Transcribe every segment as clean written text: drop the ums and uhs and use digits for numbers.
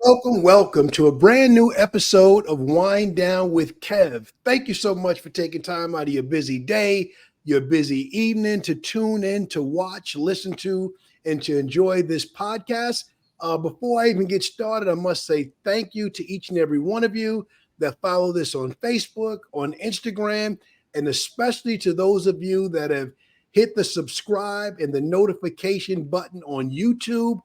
Welcome to a brand new episode of Wind Down with Kev. Thank you so much for taking time out of your busy day, your busy evening to tune in, to watch, listen to, and to enjoy this podcast. Before I even get started, I must say thank you to each and every one of you that follow this on Facebook, on Instagram, and especially to those of you that have hit the subscribe and the notification button on YouTube.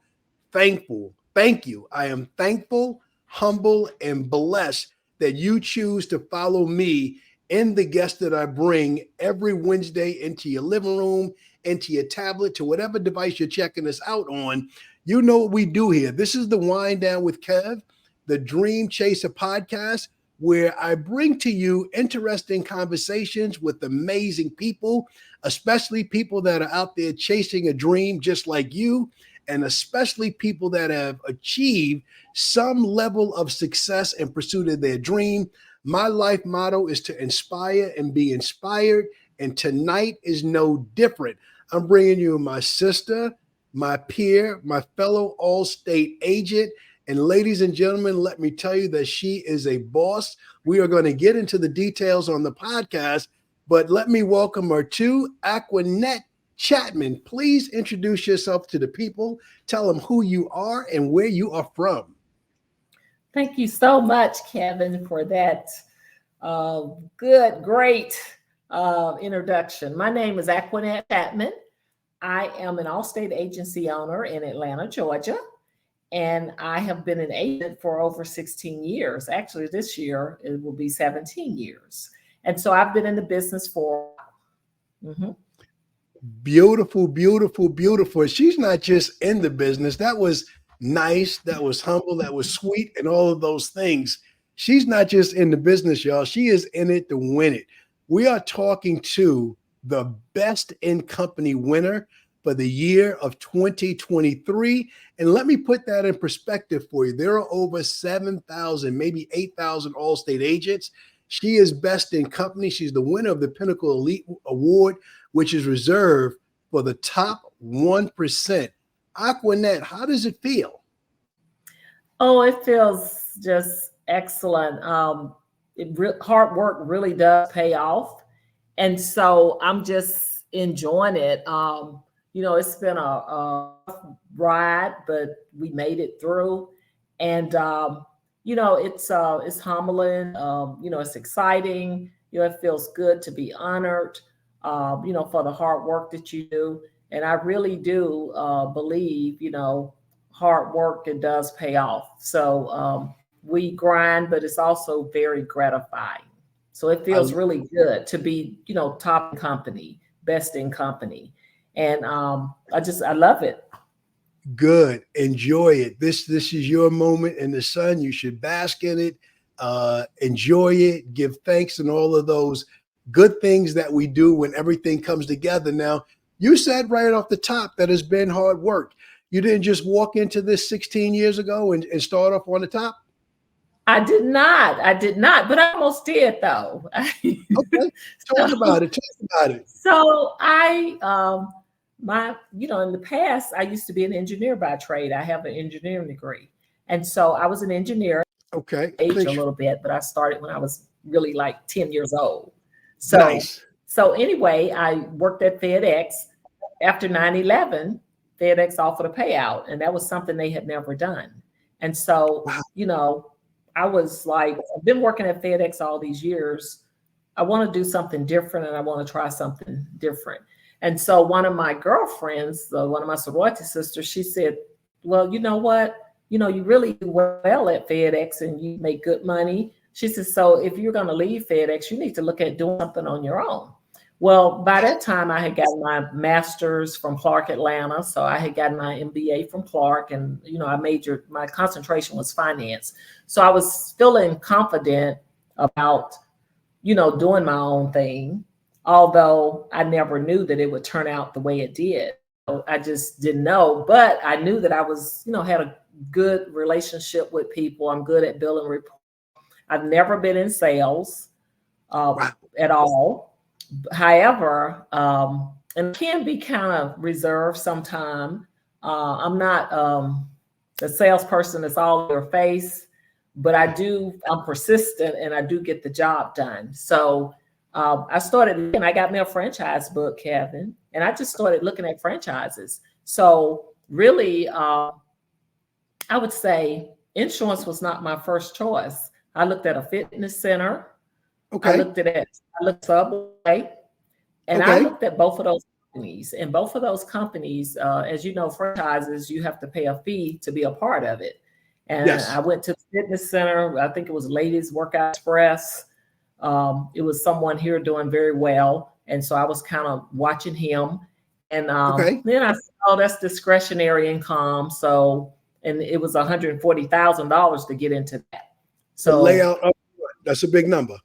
Thankful. Thank you. I am thankful, humble, and blessed that you choose to follow me and the guests that I bring every Wednesday into your living room, into your tablet, to whatever device you're checking us out on. You know what we do here. This is the Wind Down with Kev, the Dream Chaser podcast, where I bring to you interesting conversations with amazing people, especially people that are out there chasing a dream just like you, and especially people that have achieved some level of success in pursuit of their dream. My life motto is to inspire and be inspired, and tonight is no different. I'm bringing you my sister, my peer, my fellow All-State agent, and ladies and gentlemen, let me tell you that she is a boss. We are going to get into the details on the podcast, but let me welcome her to Acquanette Chatman. Please introduce yourself to the people. Tell them who you are and where you are from. Thank you so much, Kevin, for that great introduction. My name is Acquanette Chatman. I am an All-State agency owner in Atlanta, Georgia, and I have been an agent for over 16 years. Actually, this year it will be 17 years. And so I've been in the business for Beautiful, beautiful, beautiful. She's not just in the business. That was nice. That was humble. That was sweet, and all of those things. She's not just in the business, y'all. She is in it to win it. We are talking to the best in company winner for the year of 2023. And let me put that in perspective for you. There are over 7,000, maybe 8,000 All-State agents. She is best in company. She's the winner of the Pinnacle Elite Award, which is reserved for the top 1%. Acquanette, how does it feel? Oh, it feels just excellent. Hard work really does pay off. And so I'm just enjoying it. It's been a ride, but we made it through. And, it's humbling. It's exciting. It feels good to be honored, for the hard work that you do. And I really do believe, hard work, it does pay off. So we grind, but it's also very gratifying. So it feels really good to be, top in company, best in company. And I love it. Good. Enjoy it. This is your moment in the sun. You should bask in it, enjoy it, give thanks, and all of those good things that we do when everything comes together. Now, you said right off the top that it's been hard work. You didn't just walk into this 16 years ago and start off on the top? I did not, but I almost did though. Okay. Talk about it. So in the past, I used to be an engineer by trade. I have an engineering degree. And so I was an engineer. Okay. Age a little bit, but I started when I was really like 10 years old. So, nice. So anyway, I worked at FedEx. After 9/11, FedEx offered a payout, and that was something they had never done. And so, wow. I was like, I've been working at FedEx all these years. I want to do something different, and I want to try something different. And so one of my girlfriends, one of my sorority sisters, she said, well, you know what? You really do well at FedEx and you make good money. She said, so if you're going to leave FedEx, you need to look at doing something on your own. Well, by that time, I had gotten my master's from Clark, Atlanta. So I had gotten my MBA from Clark, and, my concentration was finance. So I was feeling confident about, doing my own thing, although I never knew that it would turn out the way it did. I just didn't know, but I knew that I was, had a good relationship with people. I'm good at building rapport. I've never been in sales at all. However, and can be kind of reserved sometimes. I'm not the salesperson that's all in your face, but I'm persistent and I do get the job done. So I started, and I got me a franchise book, Kevin, and I just started looking at franchises. So really, I would say insurance was not my first choice. I looked at a fitness center. Okay. I looked Subway, and I looked at both of those companies. And both of those companies, as you know, franchises, you have to pay a fee to be a part of it. And I went to the fitness center. I think it was Ladies Workout Express. It was someone here doing very well. And so I was kind of watching him. And then I saw that's discretionary income. So, and it was $140,000 to get into that. So the layout of that's a big number.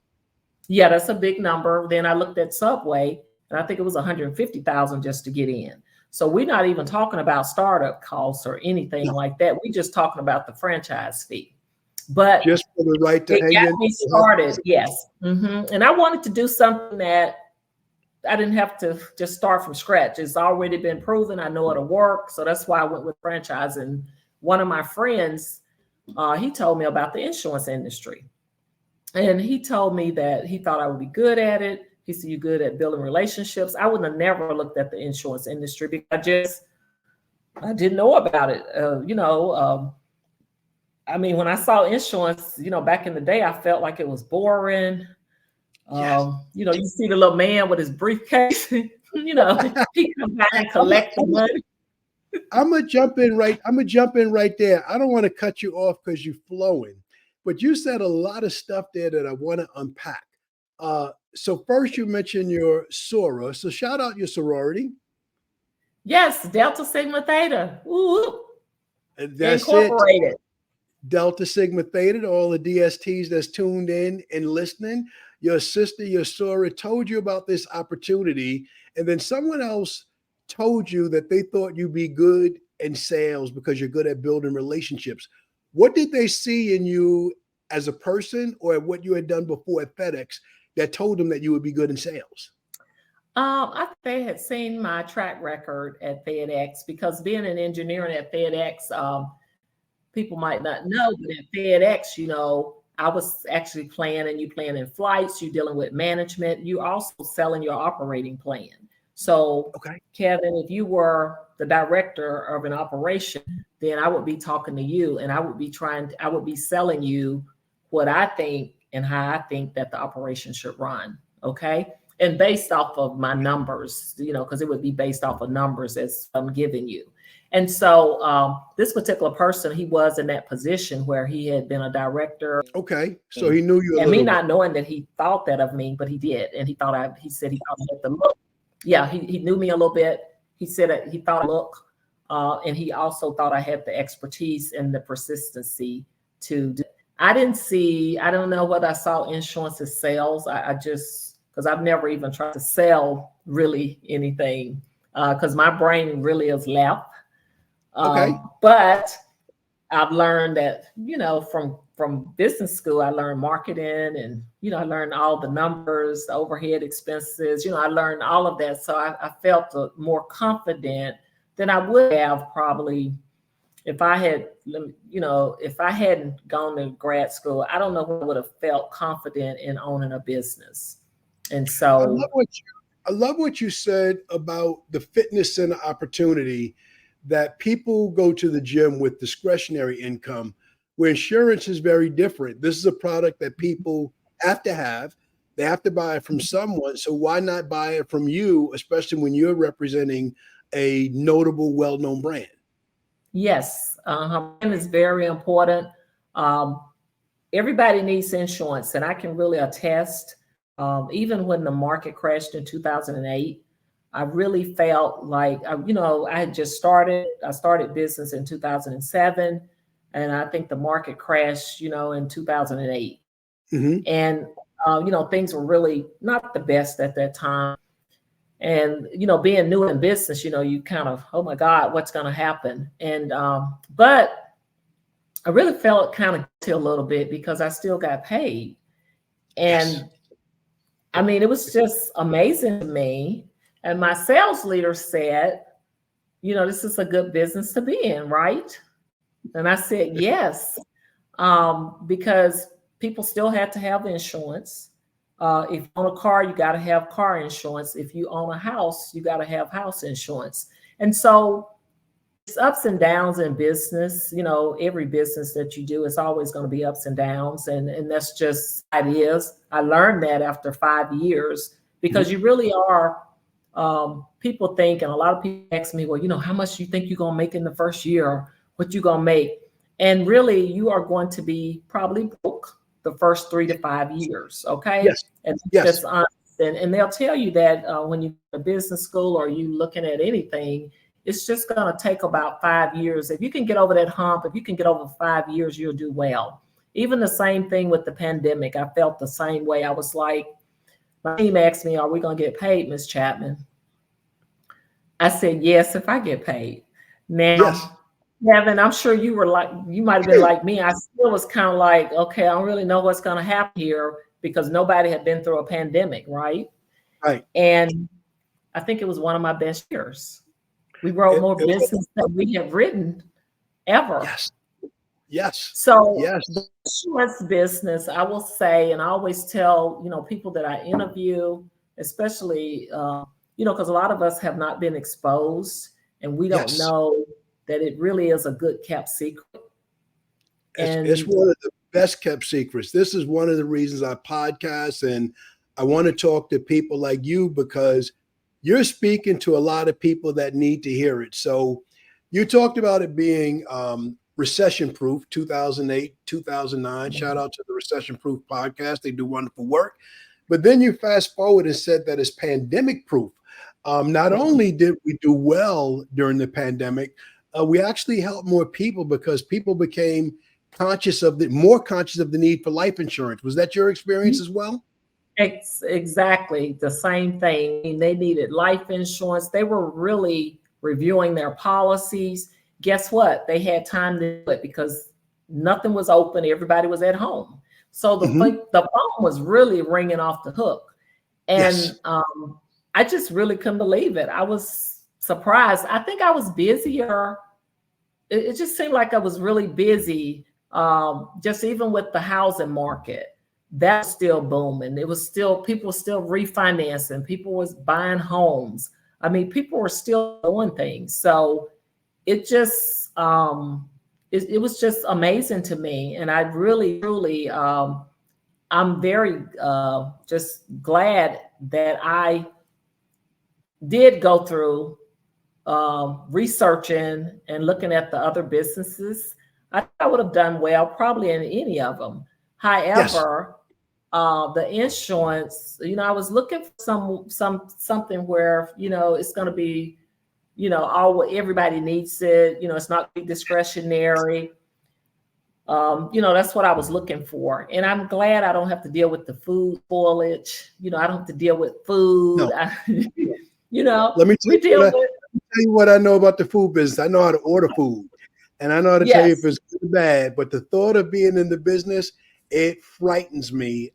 Yeah, that's a big number. Then I looked at Subway, and I think it was $150,000 just to get in. So we're not even talking about startup costs or anything like that. We're just talking about the franchise fee. But just for the right to it got me started. Yes. And I wanted to do something that I didn't have to just start from scratch. It's already been proven. I know it'll work. So that's why I went with franchise. And one of my friends, he told me about the insurance industry. And he told me that he thought I would be good at it. He said, "You're good at building relationships." I would have never looked at the insurance industry because I didn't know about it. I mean, when I saw insurance, back in the day, I felt like it was boring. You see the little man with his briefcase, he come back and collect the money. I'm gonna jump in right there. I don't want to cut you off because you're flowing, but you said a lot of stuff there that I want to unpack. So first you mentioned your Sora. So shout out your sorority. Yes, Delta Sigma Theta. Ooh, that's Incorporated. It. Delta Sigma Theta, to all the DSTs that's tuned in and listening. Your sister, your Sora, told you about this opportunity, and then someone else told you that they thought you'd be good in sales because you're good at building relationships. What did they see in you as a person or what you had done before at FedEx that told them that you would be good in sales? I think they had seen my track record at FedEx because being an engineer at FedEx, people might not know, but at FedEx, I was actually planning flights, you're dealing with management, you also selling your operating plan. So, Kevin, if you were the director of an operation, then I would be talking to you and I would be selling you what I think and how I think that the operation should run. Okay. And based off of my numbers, because it would be based off of numbers as I'm giving you. And so this particular person, he was in that position where he had been a director. Okay. So he knew you. And me not knowing that he thought that of me, but he did. And he said he thought I had the look. Yeah, he knew me a little bit. He said that he thought I look. And he also thought I had the expertise and the persistency to do. I don't know whether I saw insurance as sales. I just, because I've never even tried to sell really anything because my brain really is left. But I've learned that, from business school, I learned marketing and, I learned all the numbers, the overhead expenses, I learned all of that. So I felt more confident than I would have probably if I had, if I hadn't gone to grad school. I don't know if I would have felt confident in owning a business. And so I love what you said about the fitness center opportunity, that people go to the gym with discretionary income, where insurance is very different. This is a product that people have to have. They have to buy it from someone. So why not buy it from you, especially when you're representing a notable, well-known brand? Yes, brand is very important. Everybody needs insurance, and I can really attest. Even when the market crashed in 2008, I really felt like, I had just started. I started business in 2007, and I think the market crashed, in 2008. Mm-hmm. And, things were really not the best at that time. And, being new in business, you kind of, oh my God, what's going to happen? And, but I really felt kind of guilty a little bit because I still got paid. And yes. I mean, it was just amazing to me. And my sales leader said, this is a good business to be in, right? And I said, yes, because people still had to have insurance. If you own a car, you got to have car insurance. If you own a house, you got to have house insurance. And so it's ups and downs in business. Every business that you do is always going to be ups and downs. And that's just how it is. I learned that after 5 years because you really are. People think, and a lot of people ask me, well, how much do you think you're going to make in the first year? What you going to make? And really, you are going to be probably broke the first 3 to 5 years. Okay. Yes. And Yes. that's honest. And they'll tell you that when you go to business school or you looking at anything, it's just going to take about 5 years. If you can get over that hump, if you can get over 5 years, you'll do well. Even the same thing with the pandemic. I felt the same way. I was like, my team asked me, are we going to get paid, Ms. Chatman? I said, yes, if I get paid. Now, yes. Kevin, I'm sure you might have been like me. I still was kind of like, okay, I don't really know what's going to happen here because nobody had been through a pandemic, right? Right. And I think it was one of my best years. We wrote more business than we have written ever. Yes. Yes. So yes. The insurance business, I will say, and I always tell, people that I interview, especially, because a lot of us have not been exposed and we don't know that it really is a good kept secret. It's one of the best kept secrets. This is one of the reasons I podcast, and I want to talk to people like you because you're speaking to a lot of people that need to hear it. So you talked about it being recession proof, 2008, 2009. Shout out to the Recession Proof podcast. They do wonderful work. But then you fast forward and said that it's pandemic proof. Not only did we do well during the pandemic, we actually helped more people because people became more conscious of the need for life insurance. Was that your experience as well? It's exactly the same thing. I mean, they needed life insurance. They were really reviewing their policies. Guess what? They had time to do it because nothing was open. Everybody was at home. So the phone was really ringing off the hook. And I just really couldn't believe it. I was surprised. I think I was busier. It just seemed like I was really busy, just even with the housing market. That's still booming. It was still, people were still refinancing. People was buying homes. I mean, people were still doing things. So it just, it was just amazing to me. And I really, truly, I'm very just glad that I did go through researching and looking at the other businesses. I would have done well probably in any of them. However, the insurance, I was looking for something where, it's going to be, everybody needs it. It's not discretionary. That's what I was looking for. And I'm glad I don't have to deal with the food spoilage. I don't have to deal with food. No. Let me tell you what I know about the food business. I know how to order food. And I know how to tell you if it's good or bad, but the thought of being in the business, it frightens me.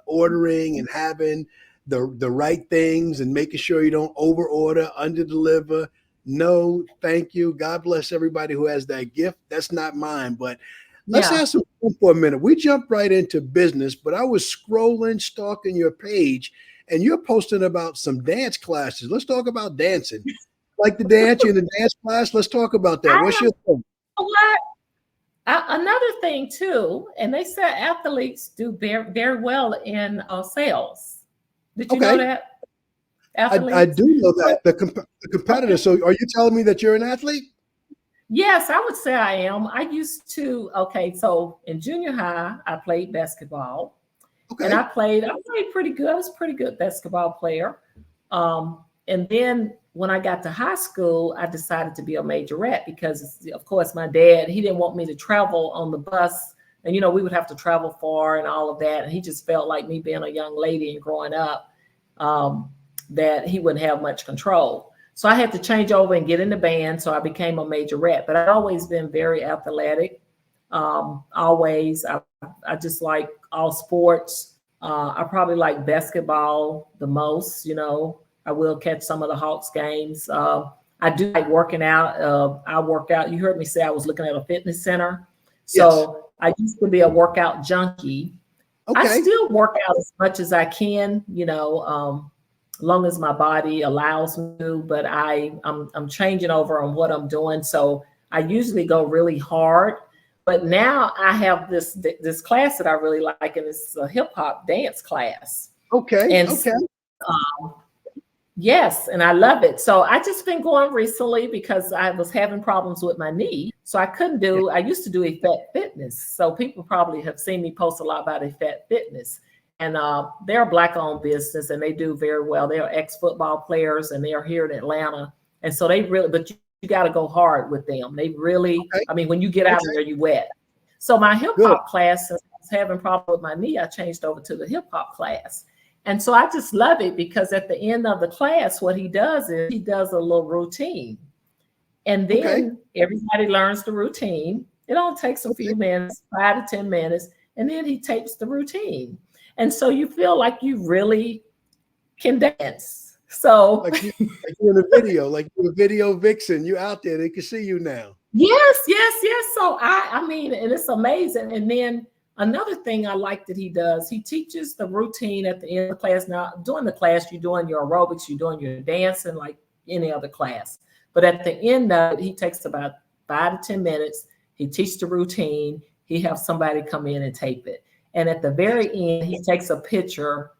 Ordering and having the right things and making sure you don't over order, under deliver. No, thank you. God bless everybody who has that gift. That's not mine. But let's have some fun for a minute. We jumped right into business, but I was scrolling, stalking your page, and you're posting about some dance classes. Let's talk about dancing. Like the dance, you're in the dance class. Let's talk about that. What's your thing? What? Another thing too, and they said athletes do very, very well in sales. Did you know that? I do know that the competitor. So, are you telling me that you're an athlete? Yes, I would say I am. I used to. Okay, so in junior high, I played basketball, and I played pretty good. I was a pretty good basketball player. And then when I got to high school, I decided to be a majorette because, of course, my dad, he didn't want me to travel on the bus. And, we would have to travel far and all of that. And he just felt like me being a young lady and growing up, that he wouldn't have much control. So I had to change over and get in the band. So I became a majorette. But I've always been very athletic. Always. I just like all sports. I probably like basketball the most, I will catch some of the Hawks games. I do like working out. I work out. You heard me say I was looking at a fitness center. Yes. So I used to be a workout junkie. I Okay. still work out as much as I can, as long as my body allows me to, but I'm changing over on what I'm doing. So I usually go really hard. But now I have this class that I really like, and it's a hip hop dance class. Okay. And Okay. um, yes, and I love it. So I just been going recently because I was having problems with my knee. So Yeah. I used to do Effect Fitness. So people probably have seen me post a lot about Effect Fitness. And they're a black owned business and they do very well. They're ex-football players and they're here in Atlanta. And so they really, but you got to go hard with them. They really, Okay. I mean, when you get out of Okay. there, you wet. So my hip Good. hop class, since I was having problems with my knee, I changed over to the hip hop class. And so I just love it because at the end of the class, what he does is he does a little routine. And Okay. then everybody learns the routine. It only takes a Okay. few minutes, 5 to 10 minutes, and then he tapes the routine. And so you feel like you really can dance. So Like you in a video, like you're a video vixen. You out there, they can see you now. yes. So I mean, and it's amazing. And then another thing I like that he does, he teaches the routine at the end of the class. Now, during the class, you're doing your aerobics, you're doing your dancing like any other class. But at the end of it, he takes about 5 to 10 minutes. He teaches the routine. He has somebody come in and tape it. And at the very end, he takes a picture.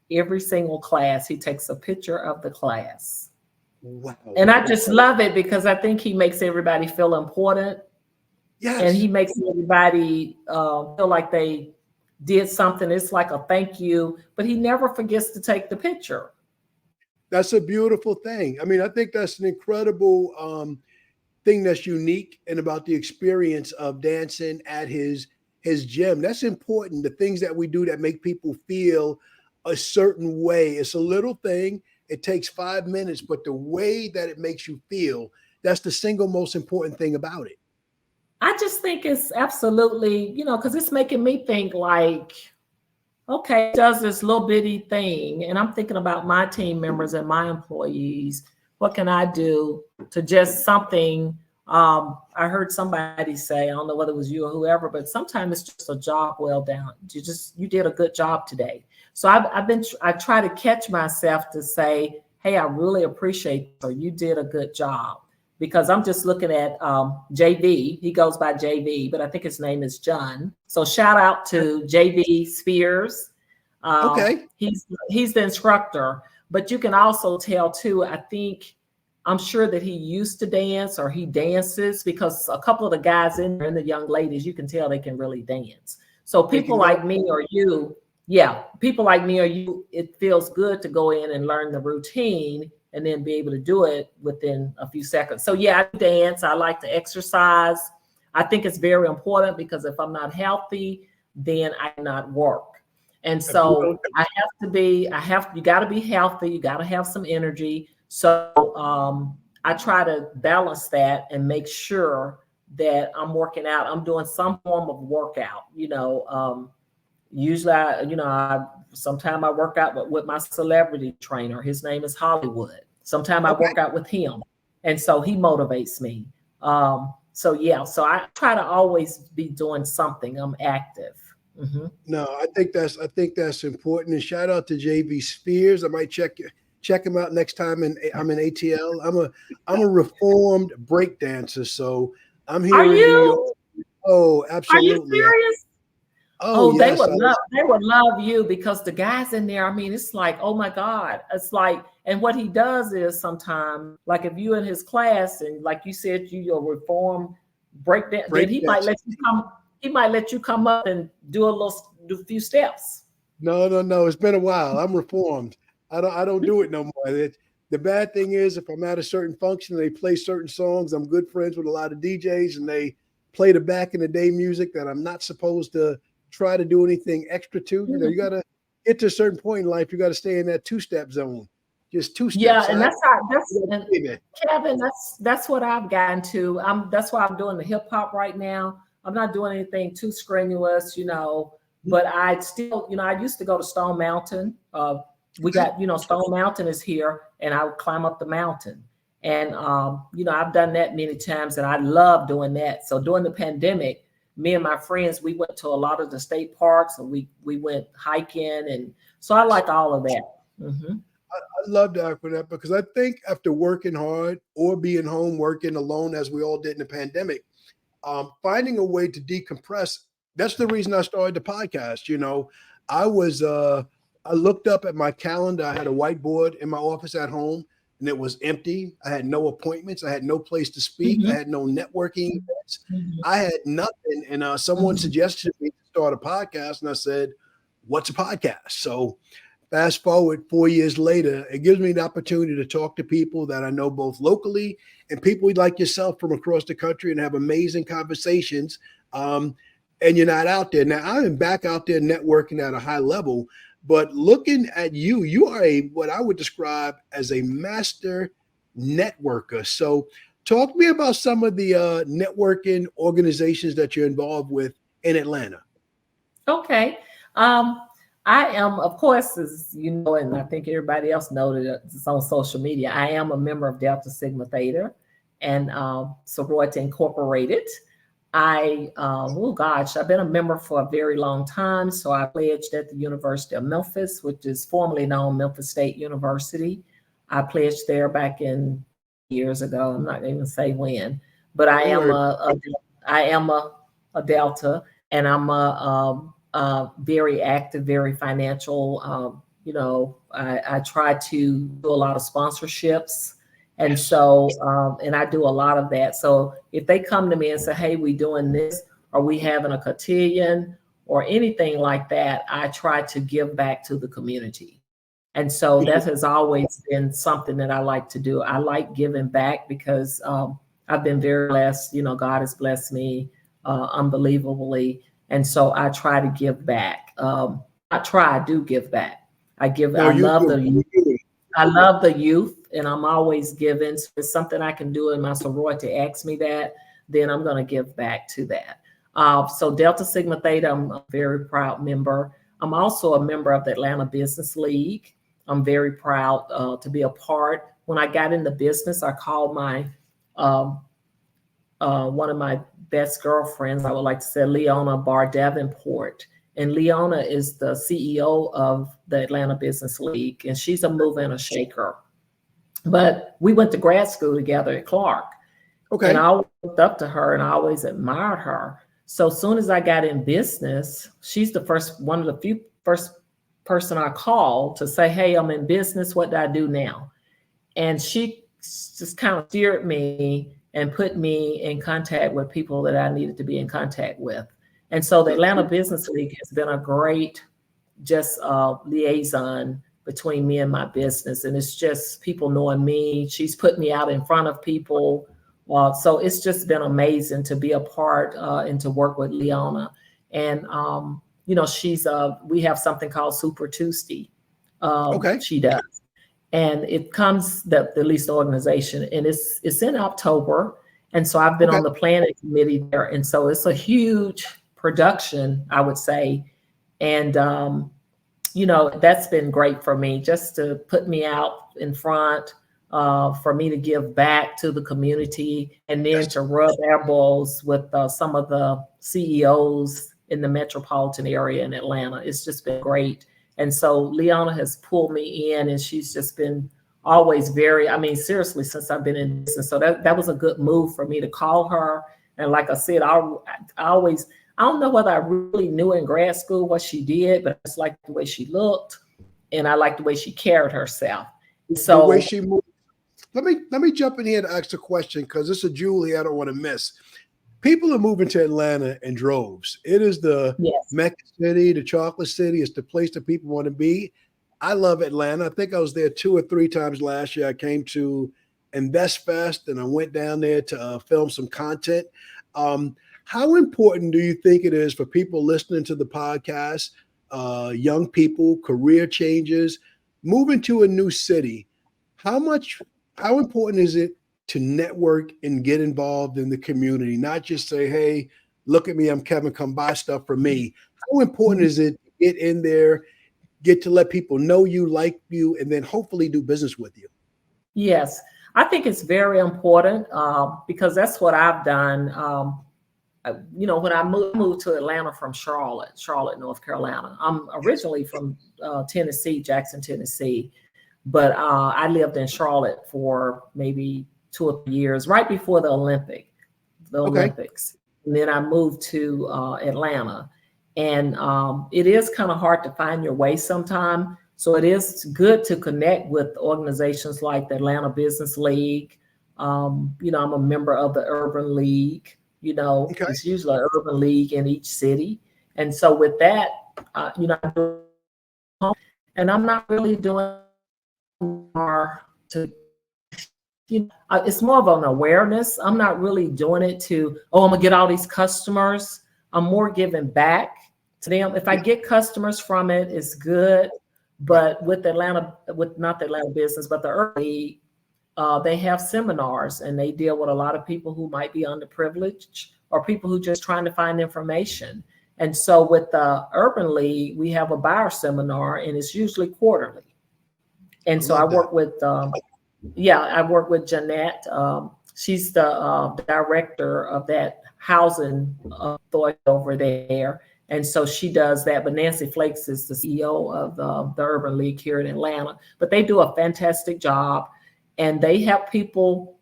Every single class, he takes a picture of the class. Wow. And I just love it because I think he makes everybody feel important. Yes. And he makes everybody feel like they did something. It's like a thank you, but he never forgets to take the picture. That's a beautiful thing. I mean, I think that's an incredible thing that's unique and about the experience of dancing at his gym. That's important. The things that we do that make people feel a certain way. It's a little thing. It takes 5 minutes, but the way that it makes you feel, that's the single most important thing about it. I just think it's absolutely, because it's making me think like, okay, does this little bitty thing. And I'm thinking about my team members and my employees. What can I do to just something? I heard somebody say, I don't know whether it was you or whoever, but sometimes it's just a job well done. You did a good job today. So I try to catch myself to say, hey, I really appreciate you. You did a good job. Because I'm just looking at JV. He goes by JV, but I think his name is John. So shout out to JV Spears. Okay. He's the instructor, but you can also tell too. I'm sure that he used to dance or he dances because a couple of the guys in there and the young ladies, you can tell they can really dance. So people like me or you, people like me or you, it feels good to go in and learn the routine and then be able to do it within a few seconds. So I dance. I like to exercise. I think it's very important because if I'm not healthy, then I cannot work. And so you got to be healthy. You got to have some energy. So I try to balance that and make sure that I'm working out. I'm doing some form of workout, usually sometimes I work out with my celebrity trainer. His name is Hollywood. Sometimes I work out with him. And so he motivates me. So I try to always be doing something. I'm active. Mm-hmm. No, I think that's important. And shout out to JV Spears. I might check him out next time I'm in ATL. I'm a reformed break dancer, so I'm here in New York. Oh, absolutely. Are you serious? Oh yes, they would love you because the guys in there, I mean, it's like, oh my God. It's like, and what he does is sometimes, like if you in his class and like you said, you'll reform breakdown, then he might let you come up and do a few steps. No. It's been a while. I'm reformed. I don't do it no more. The bad thing is if I'm at a certain function and they play certain songs, I'm good friends with a lot of DJs and they play the back in the day music that I'm not supposed to try to do anything extra to. You got to get to a certain point in life. You got to stay in that two-step zone. Just two steps. Yeah, and Kevin, that's what I've gotten to. That's why I'm doing the hip hop right now. I'm not doing anything too strenuous, but I still, I used to go to Stone Mountain. We got, Stone Mountain is here, and I would climb up the mountain. And, I've done that many times and I love doing that. So during the pandemic, me and my friends, we went to a lot of the state parks and we went hiking. And so I like all of that. Mm-hmm. I love that, Acquanette, because I think after working hard or being home working alone, as we all did in the pandemic, finding a way to decompress. That's the reason I started the podcast. I was I looked up at my calendar. I had a whiteboard in my office at home, and it was empty. I had no appointments. I had no place to speak. I Mm-hmm. had no networking events. Mm-hmm. I had nothing. And someone Mm-hmm. suggested me to start a podcast, and I said, "What's a podcast?" So fast forward 4 years later, it gives me the opportunity to talk to people that I know both locally and people like yourself from across the country and have amazing conversations. And you're not out there. Now, I am back out there networking at a high level, but looking at you, you are what I would describe as a master networker. So talk to me about some of the networking organizations that you're involved with in Atlanta. Okay. I am, of course, as you know, and I think everybody else knows that it's on social media. I am a member of Delta Sigma Theta and Sorority Incorporated. Oh gosh, I've been a member for a very long time. So I pledged at the University of Memphis, which is formerly known Memphis State University. I pledged there back in years ago. I'm not going to say when, but I Don't am worry. a Delta, and I'm a very active, very financial. I try to do a lot of sponsorships. And so, and I do a lot of that. So if they come to me and say, hey, we doing this, or we having a cotillion or anything like that, I try to give back to the community. And so that has always been something that I like to do. I like giving back because I've been very blessed. God has blessed me unbelievably. And so I try to give back. I do give back. No, I you love do. the I love the youth, and I'm always giving. So if it's something I can do, and my sorority asks me that, then I'm going to give back to that. So Delta Sigma Theta, I'm a very proud member. I'm also a member of the Atlanta Business League. I'm very proud to be a part. When I got into business, I called my one of my best girlfriends, I would like to say, Leona Bar Davenport. And Leona is the CEO of the Atlanta Business League, and she's a mover and a shaker. But we went to grad school together at Clark. And I Okay. always looked up to her and I always admired her. So as soon as I got in business, she's one of the few first person I called to say, hey, I'm in business. What do I do now? And she just kind of steered me and put me in contact with people that I needed to be in contact with. And so the Atlanta Business League has been a great just liaison between me and my business. And it's just people knowing me. She's put me out in front of people. So it's just been amazing to be a part and to work with Leona. And, we have something called Super Tuesday. Okay. She does. And it comes the least organization, and it's in October. And so I've been Okay. on the planning committee there. And so it's a huge production, I would say. And, that's been great for me just to put me out in front, for me to give back to the community and then Yes. to rub elbows with some of the CEOs in the metropolitan area in Atlanta. It's just been great. And so Leona has pulled me in, and she's just been always seriously, since I've been in business. So that was a good move for me to call her. And like I said, I don't know whether I really knew in grad school what she did, but I just liked the way she looked, and I liked the way she carried herself. The way So she moved. Let me jump in here to ask a question because this is a jewel here I don't want to miss. People are moving to Atlanta in droves. It is the yes, Mecca City, the chocolate city. It's the place that people want to be. I love Atlanta. I think I was there 2 or 3 times last year. I came to Invest Fest and I went down there to film some content. How important do you think it is for people listening to the podcast, young people, career changes, moving to a new city? How much, how important is it to network and get involved in the community, not just say, hey, look at me, I'm Kevin, come buy stuff from me. How important is it to get in there, get to let people know you, like you, and then hopefully do business with you? yes. I think it's very important because that's what I've done. When I moved to Atlanta from Charlotte, North Carolina. I'm originally from Tennessee, Jackson, Tennessee, but I lived in Charlotte for maybe 2 or 3 years, right before the Olympics. And then I moved to Atlanta, and it is kind of hard to find your way sometimes. So it is good to connect with organizations like the Atlanta Business League. I'm a member of the Urban League. It's usually an urban league in each city. And so with that, and I'm not really doing more to, it's more of an awareness. I'm not really doing it to, I'm gonna get all these customers. I'm more giving back to them. If I get customers from it, it's good. But with not the Atlanta business, but the urban league, they have seminars and they deal with a lot of people who might be underprivileged or people who just trying to find information. And so with the Urban League, we have a buyer seminar and it's usually quarterly. And so I work with, I work with Jeanette. She's the director of that housing authority over there. And so she does that. But Nancy Flakes is the CEO of the Urban League here in Atlanta. But they do a fantastic job. And they help people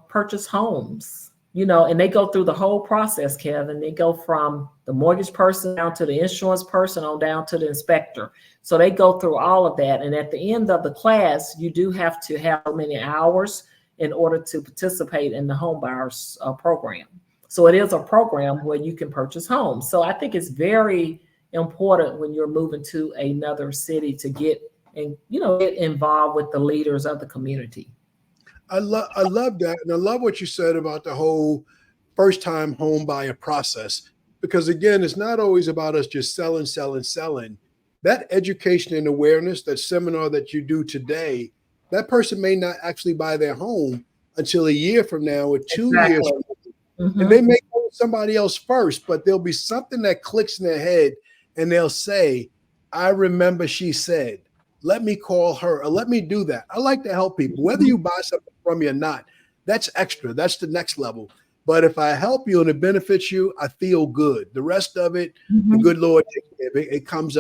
purchase homes, and they go through the whole process, Kevin. They go from the mortgage person down to the insurance person on down to the inspector. So they go through all of that. And at the end of the class, you do have to have so many hours in order to participate in the home buyers program. So it is a program where you can purchase homes. So I think it's very important when you're moving to another city to get involved with the leaders of the community. I love that. And I love what you said about the whole first time home buyer process, because again, it's not always about us just selling. That education and awareness, that seminar that you do today, that person may not actually buy their home until a year from now or 2 years. Mm-hmm. And they may go with somebody else first, but there'll be something that clicks in their head and they'll say, I remember she said, let me call her or let me do that. I like to help people, whether you buy something from me or not. That's extra. That's the next level. But if I help you and it benefits you, I feel good. The rest of it, the good Lord takes care of it. It comes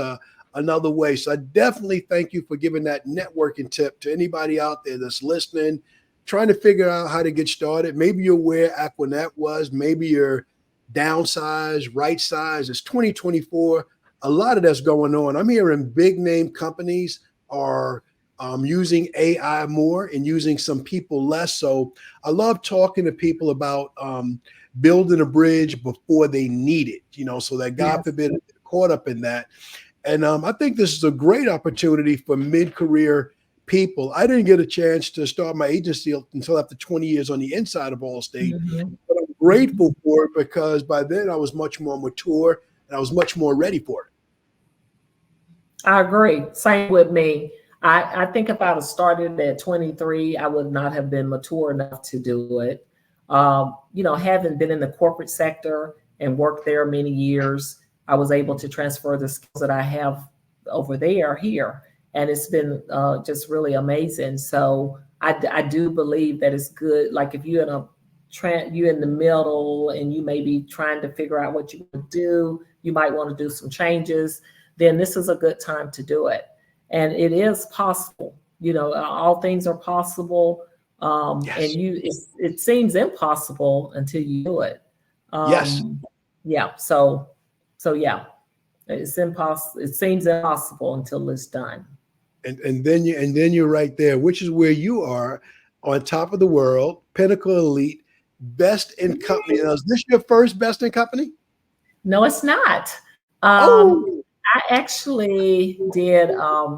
another way. So I definitely thank you for giving that networking tip to anybody out there that's listening, trying to figure out how to get started. Maybe you're where Acquanette was. Maybe you're downsized, right size. It's 2024. A lot of that's going on. I'm hearing big name companies are using AI more and using some people less. So I love talking to people about building a bridge before they need it, so that God forbid they're caught up in that. And I think this is a great opportunity for mid-career people. I didn't get a chance to start my agency until after 20 years on the inside of Allstate, but I'm grateful for it because by then I was much more mature and I was much more ready for it. I agree. Same with me. I think if I had started at 23, I would not have been mature enough to do it. Having been in the corporate sector and worked there many years, I was able to transfer the skills that I have over there here. And it's been just really amazing. So I do believe that it's good. Like if you're in the middle and you may be trying to figure out what you would do, you might want to do some changes, then this is a good time to do it. And it is possible, all things are possible. And it seems impossible until you do it. Yeah. So yeah, it's impossible. It seems impossible until it's done. And then you're right there, which is where you are on top of the world, pinnacle elite, best in company. Now, is this your first best in company? No, it's not. I actually did I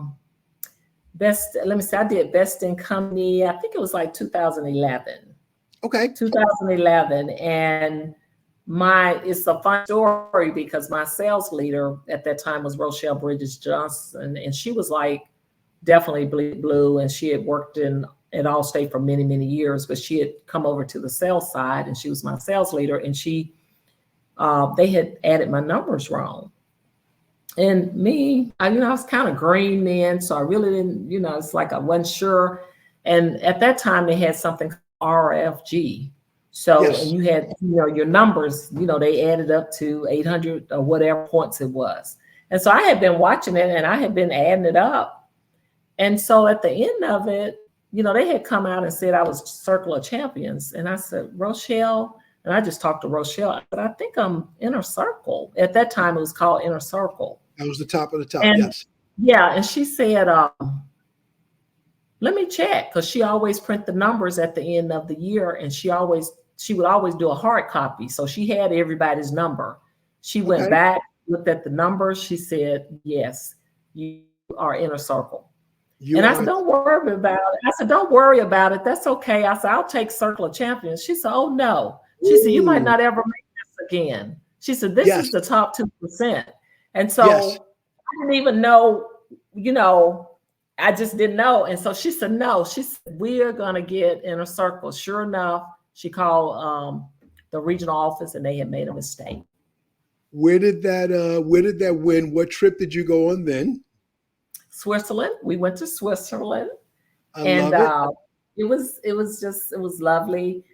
did best in company. I think it was like 2011. Okay. 2011. And it's a fun story because my sales leader at that time was Rochelle Bridges Johnson. And she was like definitely blue. And she had worked at Allstate for many, many years, but she had come over to the sales side and she was my sales leader. And they had added my numbers wrong. And me, I was kind of green then, so I really didn't, it's like I wasn't sure. And at that time, they had something called RFG. So, and Yes. you had, your numbers, they added up to 800 or whatever points it was. And so I had been watching it and I had been adding it up. And so at the end of it, they had come out and said I was Circle of Champions. And I said, Rochelle, and I just talked to Rochelle, but I think I'm Inner Circle. At that time, it was called Inner Circle. That was the top of the top, And yes. yeah, and she said, let me check, because she always print the numbers at the end of the year, and she would always do a hard copy. So she had everybody's number. She went back, looked at the numbers. She said, yes, you are Inner Circle. And I said, don't worry about it. I said, don't worry about it. That's okay. I said, I'll take Circle of Champions. She said, oh, no. She said, you might not ever make this again. She said, this is the top 2%. And so I didn't even know, I just didn't know. And so she said, no. She said, we're going to get Inner Circle. Sure enough, she called the regional office and they had made a mistake. Where did that win? What trip did you go on then? Switzerland. We went to Switzerland. I love it. It was lovely.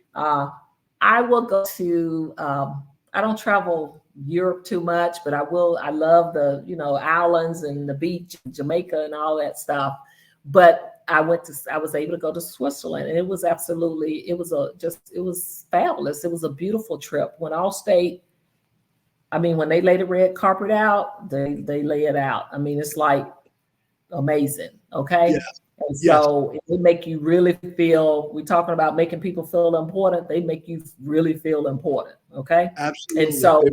I will go to, I don't travel Europe too much, but I love the, islands and the beach, Jamaica and all that stuff. But I was able to go to Switzerland, and it was fabulous. It was a beautiful trip. When Allstate, when they lay the red carpet out, they lay it out. It's like amazing. Okay. Yes. And so they make you really feel, we're talking about making people feel important. They make you really feel important. Okay. Absolutely. And so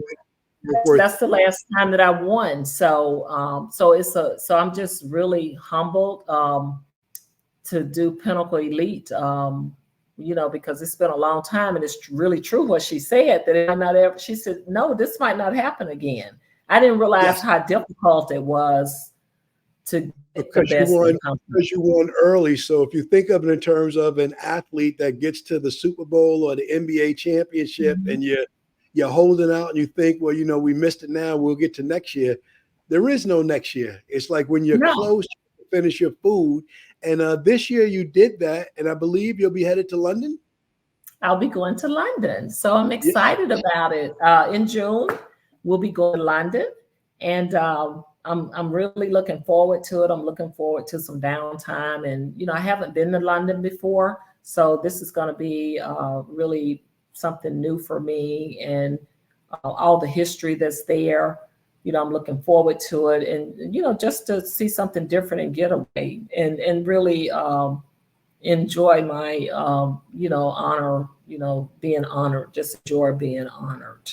that's the last time that I won. So, I'm just really humbled, to do Pinnacle Elite, because it's been a long time, and it's really true what she said, that I'm not ever, she said, no, this might not happen again. I didn't realize how difficult it was to because you won early. So if you think of it in terms of an athlete that gets to the Super Bowl or the NBA championship, and you're holding out and you think, well, we missed it now, we'll get to next year. There is no next year. It's like when you're close to finish your food. And this year you did that, and I believe you'll be headed to London. I'll be going to London, so I'm excited about it. In June, we'll be going to London, and I'm really looking forward to it. I'm looking forward to some downtime, and I haven't been to London before, so this is going to be really something new for me, and all the history that's there. I'm looking forward to it, and just to see something different and get away, and really enjoy my honor, being honored. Just enjoy being honored,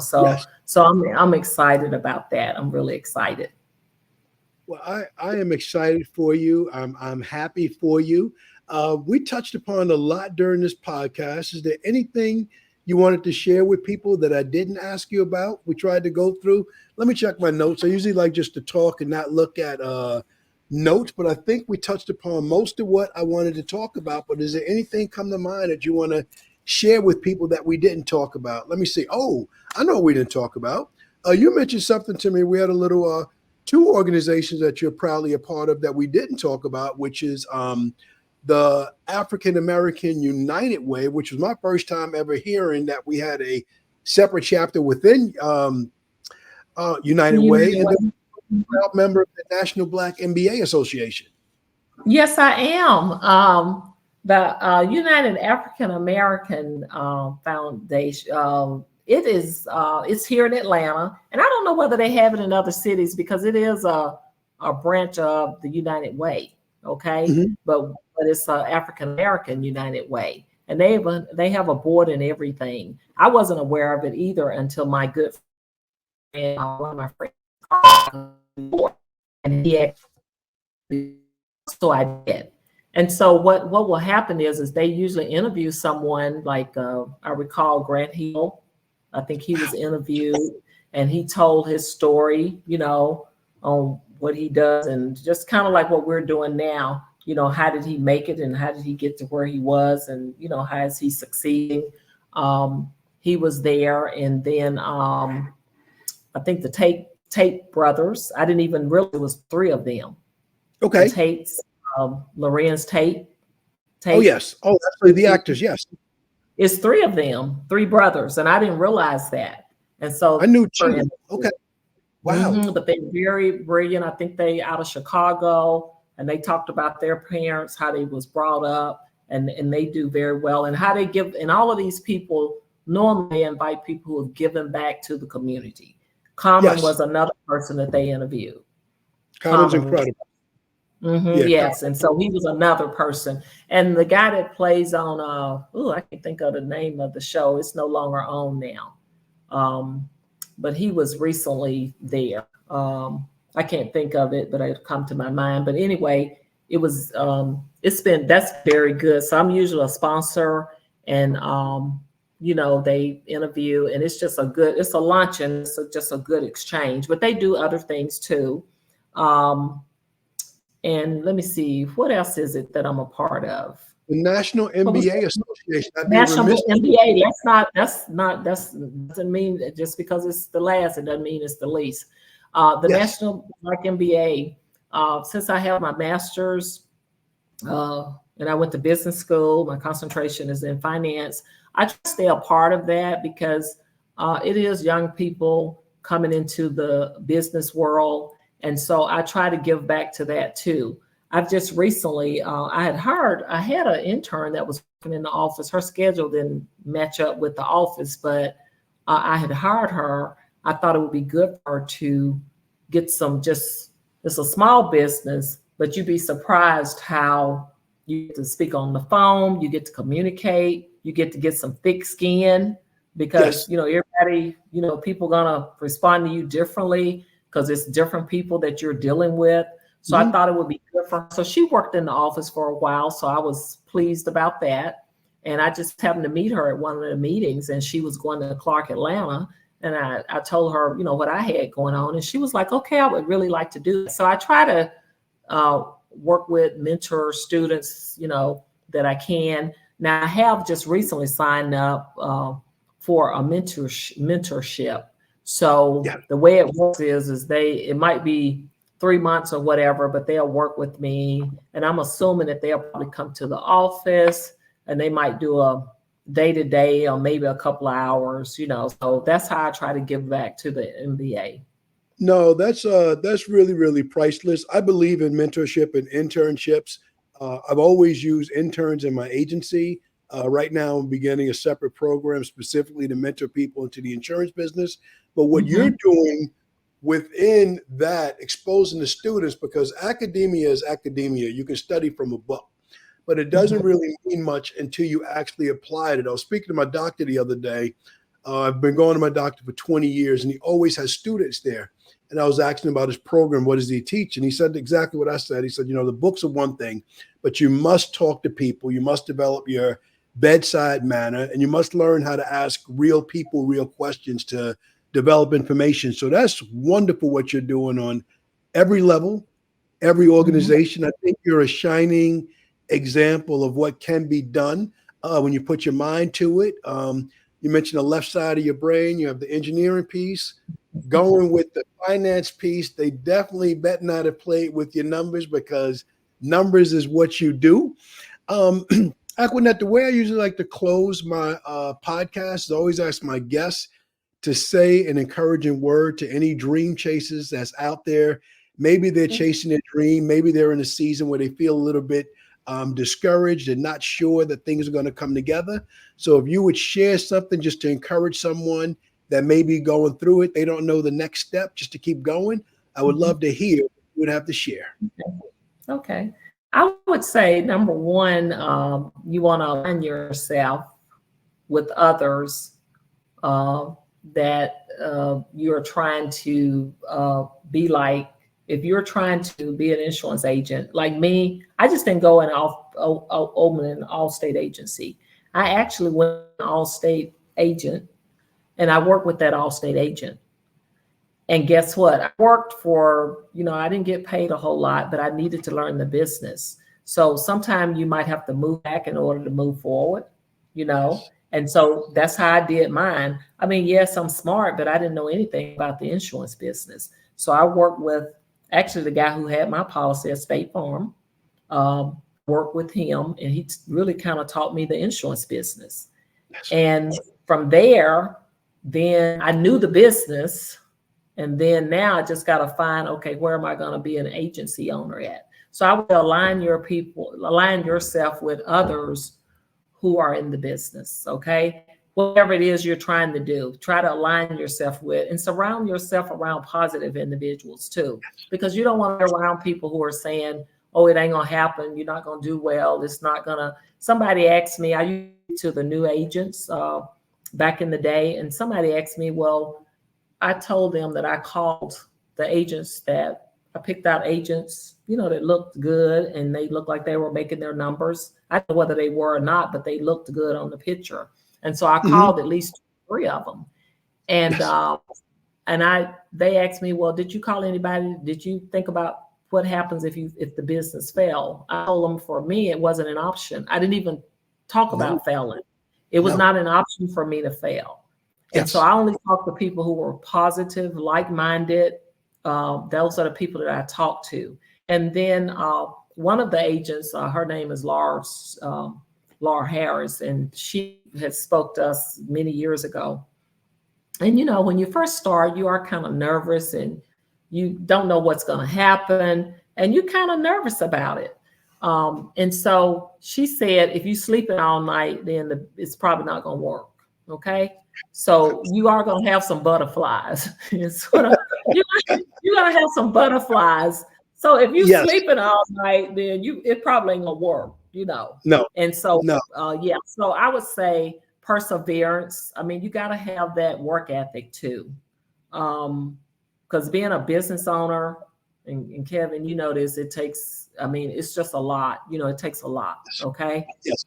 So I'm excited about that. I'm really excited. Well, I am excited for you. I'm happy for you. We touched upon a lot during this podcast. Is there anything you wanted to share with people that I didn't ask you about? We tried to go through. Let me check my notes. I usually like just to talk and not look at notes, but I think we touched upon most of what I wanted to talk about. But is there anything come to mind that you want to share with people that we didn't talk about? Let me see. Oh, I know what we didn't talk about. You mentioned something to me. We had a little two organizations that you're proudly a part of that we didn't talk about, which is the African American United Way, which was my first time ever hearing that we had a separate chapter within United Way, and then I'm a proud member of the National Black MBA Association. Yes, I am. The United African American Foundation. It's here in Atlanta, and I don't know whether they have it in other cities, because it is a branch of the United Way. Okay, but it's African American United Way, and they have a board and everything. I wasn't aware of it either until my good friend, one of my friends, and he actually, so I did. And so what will happen is they usually interview someone like I recall Grant Hill. I think he was interviewed, and he told his story, on what he does, and just kind of like what we're doing now. How did he make it, and how did he get to where he was, and how is he succeeding? He was there, and then I think the Tate brothers. I didn't even realize it was three of them. Okay. The Tates, Lorenz Tate, Oh, yes. Oh, actually, the actors. Yes. It's three of them, three brothers, and I didn't realize that. And I so, knew two. Okay. Wow. but they're very brilliant. I think they out of Chicago, and they talked about their parents, how they was brought up, and they do very well, and how they give. And all of these people normally invite people who have given back to the community. Common Yes. was another person that they interviewed. Common's Common was incredible. Yeah. yes, and so he was another person, and the guy that plays on I can't think of the name of the show. It's no longer on now, but he was recently there. I can't think of it, but it'll come to my mind. But anyway, it was that's very good. So I'm usually a sponsor, and they interview, and it's a luncheon. It's just a good exchange. But they do other things too. And let me see, what else is it that I'm a part of? The National MBA Association. National MBA. That doesn't mean that just because it's the last, it doesn't mean it's the least. The National Black MBA, since I have my master's and I went to business school, my concentration is in finance. I try to stay a part of that because it is young people coming into the business world. And so I try to give back to that too. I've just recently, I had an intern that was working in the office. Her schedule didn't match up with the office, but I had hired her. I thought it would be good for her to get it's a small business, but you'd be surprised how you get to speak on the phone, you get to communicate, you get to get some thick skin because, everybody, people gonna respond to you differently, because it's different people that you're dealing with. So I thought it would be good for her. So she worked in the office for a while. So I was pleased about that. And I just happened to meet her at one of the meetings, and she was going to Clark, Atlanta. And I told her, what I had going on. And she was like, okay, I would really like to do it. So I try to work with mentor students, that I can. Now I have just recently signed up for a mentorship. So the way it works is it might be 3 months or whatever, but they'll work with me. And I'm assuming that they'll probably come to the office and they might do a day-to-day or maybe a couple of hours, So that's how I try to give back to the MBA. No, that's really, really priceless. I believe in mentorship and internships. I've always used interns in my agency. Right now, I'm beginning a separate program specifically to mentor people into the insurance business. But what you're doing within that, exposing the students, because academia is academia. You can study from a book, but it doesn't really mean much until you actually apply it. I was speaking to my doctor the other day. I've been going to my doctor for 20 years, and he always has students there. And I was asking him about his program, what does he teach? And he said exactly what I said. He said, the books are one thing, but you must talk to people. You must develop your bedside manner, and you must learn how to ask real people real questions to develop information. So that's wonderful what you're doing on every level, every organization. I think you're a shining example of what can be done when you put your mind to it. You mentioned the left side of your brain. You have the engineering piece. Going with the finance piece, they definitely better not have played with your numbers, because numbers is what you do. Acquanette, the way I usually like to close my podcast is always ask my guests to say an encouraging word to any dream chasers that's out there. Maybe they're chasing their dream. Maybe they're in a season where they feel a little bit discouraged and not sure that things are going to come together. So if you would share something just to encourage someone that may be going through it, they don't know the next step, just to keep going, I would love to hear what you would have to share. Okay. I would say, number one, you want to align yourself with others that you're trying to be like. If you're trying to be an insurance agent, like me, I just didn't go and open an Allstate agency. I actually went an Allstate agent, and I worked with that Allstate agent. And guess what? I worked for, I didn't get paid a whole lot, but I needed to learn the business. So sometimes you might have to move back in order to move forward, And so that's how I did mine. I mean, yes, I'm smart, but I didn't know anything about the insurance business. So I worked with actually the guy who had my policy at State Farm. work with him, and he really kind of taught me the insurance business. Yes. And from there, then I knew the business. And then now I just got to find, okay, where am I going to be an agency owner at? So I would align yourself with others who are in the business, okay? Whatever it is you're trying to do, try to align yourself with and surround yourself around positive individuals too, because you don't want to be around people who are saying, oh, it ain't gonna happen, you're not gonna do well, it's not gonna. Somebody asked me, I used to the new agents back in the day, and somebody asked me, well, I told them that I called the agents that I picked out agents, that looked good and they looked like they were making their numbers. I don't know whether they were or not, but they looked good on the picture. And so I called at least 3 of them. And they asked me, well, did you call anybody? Did you think about what happens if the business fell? I told them, for me, it wasn't an option. I didn't even talk about failing. It was not an option for me to fail. And so I only talk to people who were positive, like-minded. Those are the people that I talk to. And then one of the agents, her name is Laura Harris, and she had spoke to us many years ago. And, when you first start, you are kind of nervous and you don't know what's going to happen. And you're kind of nervous about it. And so she said, if you're sleeping all night, then it's probably not going to work. Okay. So you are going to have some butterflies. You're going to have some butterflies. So if you're sleeping all night, then it probably ain't going to work, No. And so, so I would say perseverance. I mean, you got to have that work ethic too. Because being a business owner, and Kevin, you know this, it takes, it's just a lot. It takes a lot. Okay. Yes.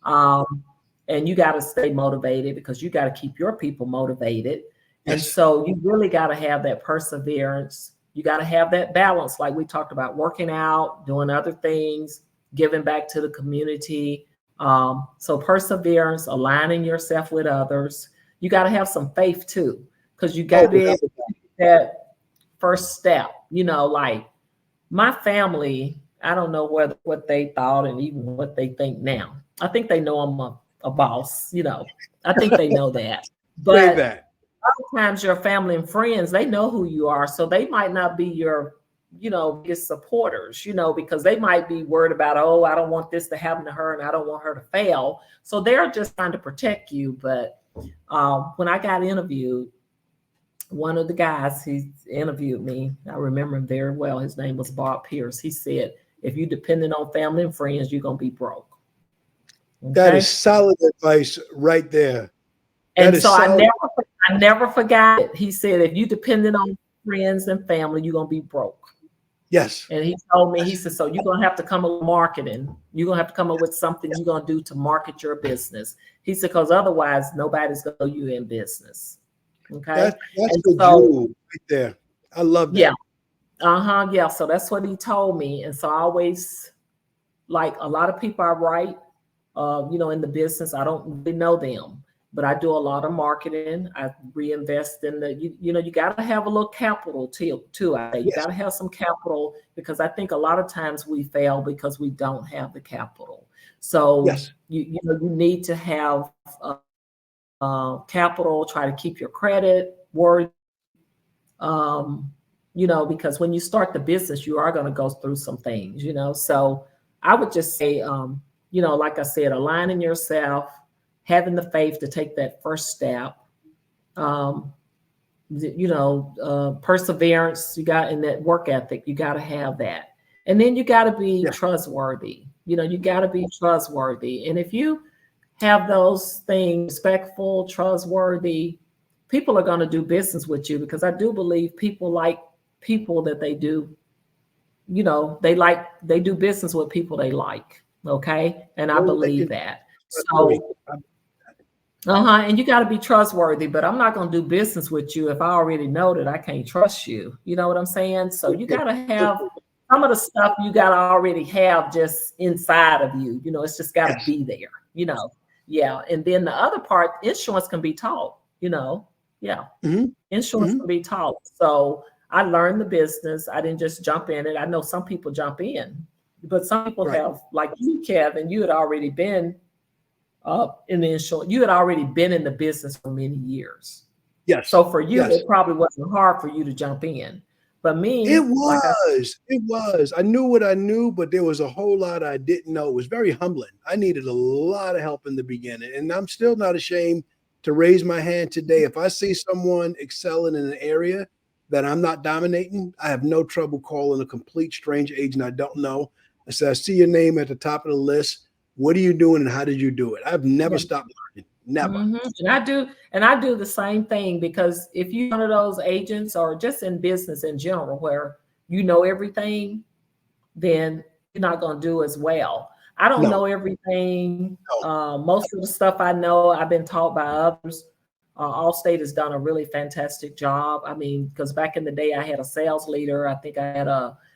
And you got to stay motivated because you got to keep your people motivated. And so you really got to have that perseverance. You got to have that balance, like we talked about, working out, doing other things, giving back to the community. So perseverance, aligning yourself with others. You got to have some faith too, because you got to be able to take that first step. Like my family, I don't know what they thought and even what they think now. I think they know I'm a boss, I think they know that. But other times your family and friends, they know who you are. So they might not be your, biggest supporters, because they might be worried about, oh, I don't want this to happen to her and I don't want her to fail. So they're just trying to protect you. But when I got interviewed, one of the guys, he interviewed me. I remember him very well. His name was Bob Pierce. He said, if you're dependent on family and friends, you're going to be broke. Okay? That is solid advice right there. And so I never forgot it. He said, if you dependent on friends and family, you're going to be broke. Yes. And he told me, he said, so you're going to have to come up with marketing. You're going to have to come up with something you're going to do to market your business. He said, because otherwise nobody's going to know you in business. Okay. That's the jewel right there. I love that. Yeah. Yeah. So that's what he told me. And so I always, like a lot of people I write, in the business, I don't really know them, but I do a lot of marketing. I reinvest in you got to have a little capital too. You got to have some capital, because I think a lot of times we fail because we don't have the capital. So you need to have capital, try to keep your credit worthy, because when you start the business, you are going to go through some things, so I would just say, like I said, aligning yourself, having the faith to take that first step, perseverance, you got, in that work ethic, you got to have that. And then you got to be trustworthy. You got to be trustworthy. And if you have those things, respectful, trustworthy, people are going to do business with you, because I do believe people like people that they do, they do business with people they like. Okay. And I believe that. So, and you got to be trustworthy, but I'm not going to do business with you if I already know that I can't trust you. You know what I'm saying? So you got to have some of the stuff you got to already have just inside of you. It's just got to be there, Yeah. And then the other part, insurance can be taught, Insurance can be taught. So I learned the business. I didn't just jump in it. I know some people jump in, But some people Right. have, like you, Kevin, you had already been in the insurance, you had already been in the business for many years. Yes. So for you, Yes. it probably wasn't hard for you to jump in. But It me, like I said, was. It was. I knew what I knew, but there was a whole lot I didn't know. It was very humbling. I needed a lot of help in the beginning, and I'm still not ashamed to raise my hand today. If I see someone excelling in an area that I'm not dominating, I have no trouble calling a complete stranger agent I don't know. I say, I see your name at the top of the list. What are you doing, and how did you do it? I've never yeah. stopped learning. Never. And I do the same thing, because if you're one of those agents, or just in business in general, where you know everything, then you're not going to do as well. I don't No. know everything. No. Most of the stuff I know, I've been taught by others. Allstate has done a really fantastic job. I mean, because back in the day, I had a sales leader. I think I had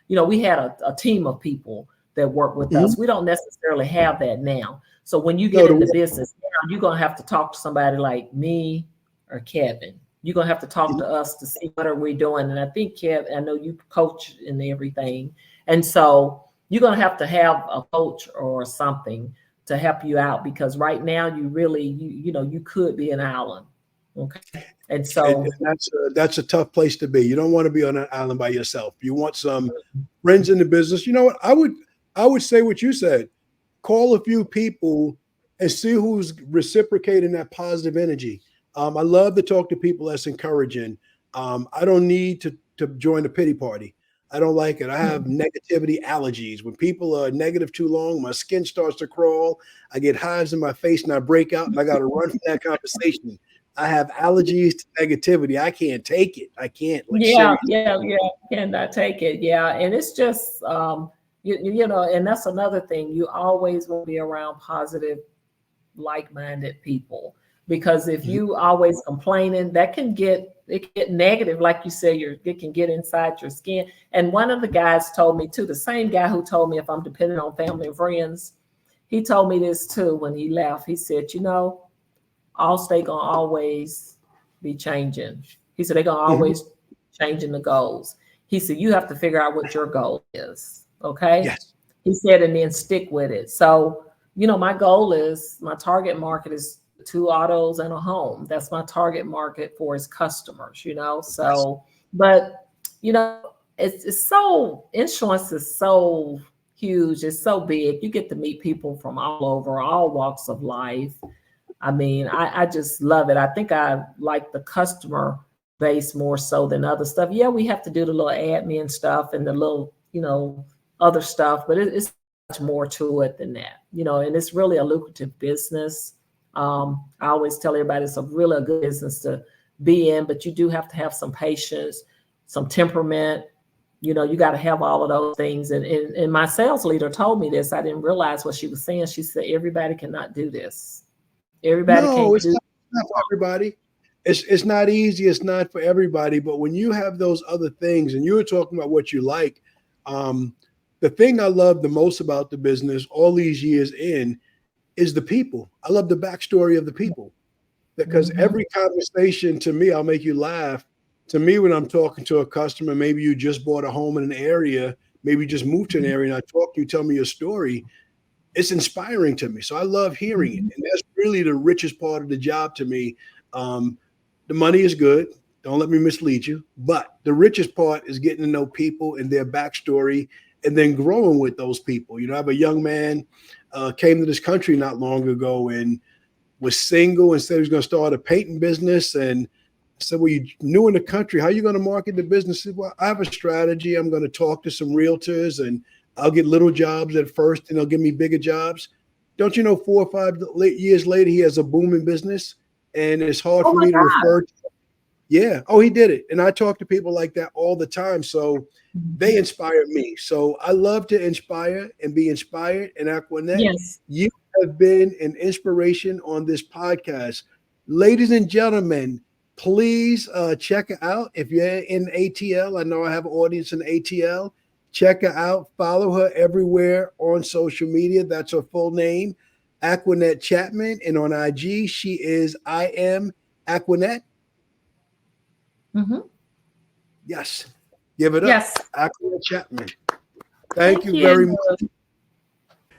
we had a team of people that worked with Mhm. us. We don't necessarily have that now. So when you No. get into business, now you're going to have to talk to somebody like me or Kevin. You're going to have to talk to us to see what are we doing. And I think, Kev, I know you coach and everything. And so you're going to have a coach or something to help you out, because right now you really, you could be an island. Okay. And And so, that's a tough place to be. You don't want to be on an island by yourself. You want some friends in the business. You know what? I would say what you said. Call a few people and see who's reciprocating that positive energy. I love to talk to people that's encouraging. I don't need to join the pity party. I don't like it. I have negativity allergies. When people are negative too long, my skin starts to crawl. I get hives in my face and I break out and I got to run from that conversation. I have allergies to negativity. I can't take it. I can't, like, yeah, seriously. yeah, yeah, cannot take it. Yeah. And it's just, and that's another thing. You always will be around positive, like-minded people, because if Mhm. you always complaining, it can get negative, like you said, it can get inside your skin. And one of the guys told me too, the same guy who told me if I'm dependent on family and friends, he told me this too when he left. He said, Allstate gonna always be changing. He said they're gonna Mhm. always changing the goals. He said you have to figure out what your goal is. Okay. Yes. He said, and then stick with it. So, my target market is 2 autos and a home. That's my target market for his customers, Yes. So, but it's so, insurance is so huge, it's so big. You get to meet people from all over, all walks of life. I mean, I just love it. I think I like the customer base more so than other stuff. Yeah, we have to do the little admin stuff and the little, other stuff, but it's much more to it than that, and it's really a lucrative business. I always tell everybody it's a good business to be in, but you do have to have some patience, some temperament. You got to have all of those things. And my sales leader told me this. I didn't realize what she was saying. She said, everybody cannot do this. Everybody No, can't it's do. not for everybody. It's not easy. It's not for everybody. But when you have those other things, and you were talking about what you like, um, the thing I love the most about the business all these years in is the people. I love the backstory of the people, because Mhm. every conversation to me, I'll make you laugh. To me, when I'm talking to a customer, maybe you just bought a home in an area, maybe you just moved to an area, and I talk to you, tell me your story, it's inspiring to me. So I love hearing it. Mhm. And that's really the richest part of the job to me. Um, the money is good. Don't let me mislead you. But the richest part is getting to know people and their backstory and then growing with those people. I have a young man came to this country not long ago and was single and said he was going to start a painting business. And I said, well, you're new in the country. How are you going to market the business? He said, well, I have a strategy. I'm going to talk to some realtors and I'll get little jobs at first and they'll give me bigger jobs. Don't you know, 4 or 5 years later, he has a booming business and it's hard Oh for my me to God. refer to. Yeah. Oh, he did it. And I talk to people like that all the time. So they inspire me. So I love to inspire and be inspired. And Acquanette, Yes. you have been an inspiration on this podcast. Ladies and gentlemen, please check her out. If you're in ATL, I know I have an audience in ATL. Check her out. Follow her everywhere on social media. That's her full name, Acquanette Chatman. And on IG, she is I am Acquanette. Hmm. Yes. Give it up. Yes. Acquanette Chatman. Thank Thank you very you. much.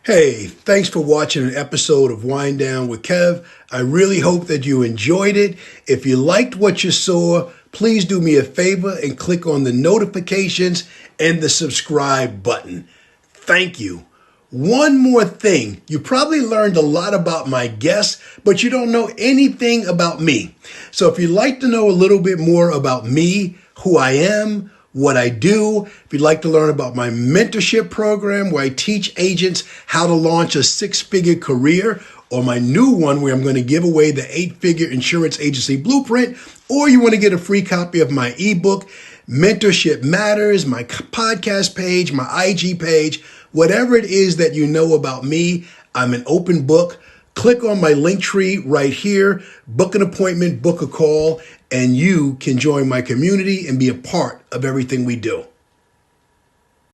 Hey, thanks for watching an episode of Wind Down with Kev. I really hope that you enjoyed it. If you liked what you saw, please do me a favor and click on the notifications and the subscribe button. Thank you. One more thing. You probably learned a lot about my guests, but you don't know anything about me. So if you'd like to know a little bit more about me, who I am, what I do, if you'd like to learn about my mentorship program where I teach agents how to launch a 6-figure career, or my new one where I'm going to give away the 8-figure insurance agency blueprint, or you want to get a free copy of my ebook, Mentorship Matters, my podcast page, my IG page, whatever it is that you know about me, I'm an open book. Click on my link tree right here, book an appointment, book a call, and you can join my community and be a part of everything we do.